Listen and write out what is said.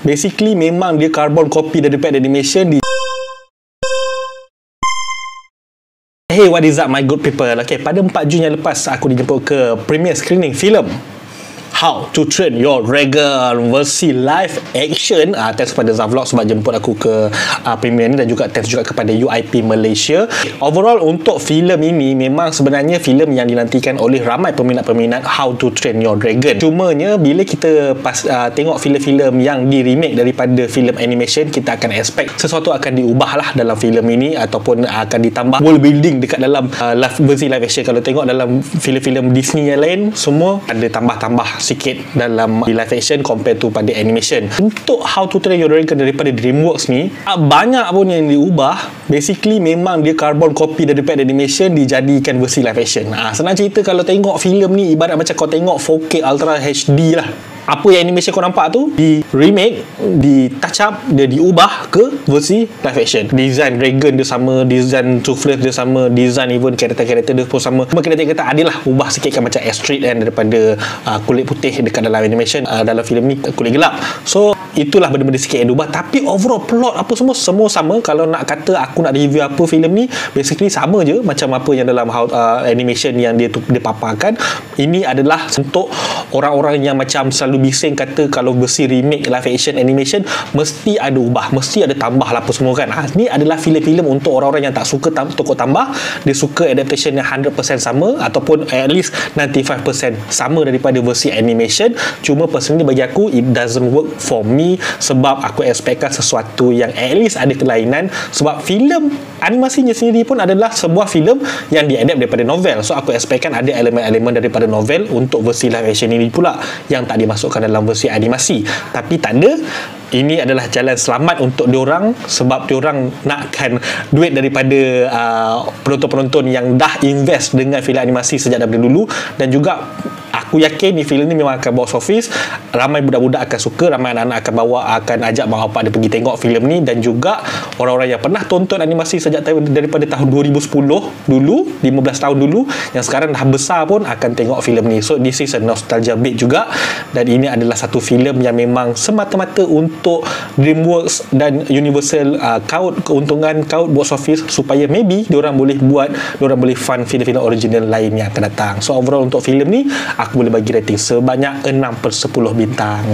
Basically memang dia carbon copy daripada animation di. Hey, what is up my good people? Okay, pada 4 Jun yang lepas aku dijemput ke premiere screening filem How to Train Your Dragon versi live action. Thanks kepada Zavlog sebab jemput aku ke premiere ni, dan juga thanks juga kepada UIP Malaysia. Overall untuk filem ini memang sebenarnya filem yang dinantikan oleh ramai peminat-peminat How to Train Your Dragon. Cumanya bila kita tengok filem-filem yang di remake daripada filem animation, kita akan expect sesuatu akan diubah lah dalam filem ini, ataupun akan ditambah world building dekat dalam versi live action. Kalau tengok dalam filem-filem Disney yang lain, semua ada tambah-tambah sikit dalam live action compare tu pada animation. Untuk How to Train Your Dragon daripada DreamWorks ni, banyak pun yang diubah. Basically memang dia carbon copy daripada animation dijadikan versi live action. Senang cerita, kalau tengok filem ni ibarat macam kau tengok 4K Ultra HD lah. Apa yang animation kau nampak tu di remake, di touch up, dia diubah ke versi live action. Design dragon dia sama, design Toothless dia sama, design even karakter-karakter dia pun sama. Cuma karakter-karakter adalah ubah sikit kan, macam Astrid kan, daripada kulit putih dekat dalam animation, dalam filem ni kulit gelap. So itulah benda-benda sikit yang diubah, tapi overall plot apa semua sama. Kalau nak kata aku nak review apa filem ni, basically sama je macam apa yang dalam animation yang dia paparkan. Ini adalah untuk orang-orang yang macam selalu bising kata kalau versi remake live action animation mesti ada ubah, mesti ada tambah lah apa semua kan. Ni adalah filem-filem untuk orang-orang yang tak suka tokoh tambah, dia suka adaptation yang 100% sama ataupun at least 95% sama daripada versi animation. Cuma personally bagi aku it doesn't work for me, sebab aku expectkan sesuatu yang at least ada kelainan, sebab filem animasinya sendiri pun adalah sebuah filem yang diadapt daripada novel. So aku expectkan ada elemen-elemen daripada novel untuk versi live action ini pula yang tak dimasukkan dalam versi animasi, tapi tak ada. Ini adalah jalan selamat untuk diorang, sebab diorang nakkan duit daripada penonton-penonton yang dah invest dengan filem animasi sejak daripada dulu. Dan juga aku yakin ni filem ni memang akan box office, ramai budak-budak akan suka, ramai anak-anak akan ajak mak bapak dia pergi tengok filem ni. Dan juga orang-orang yang pernah tonton animasi sejak daripada tahun 2010 dulu, 15 tahun dulu, yang sekarang dah besar pun akan tengok filem ni. So this is a nostalgia bit juga, dan ini adalah satu filem yang memang semata-mata untuk DreamWorks dan Universal keuntungan box office, supaya maybe diorang boleh fund filem-filem original lain yang akan datang. So overall untuk filem ni aku boleh bagi rating sebanyak 6/10 bintang.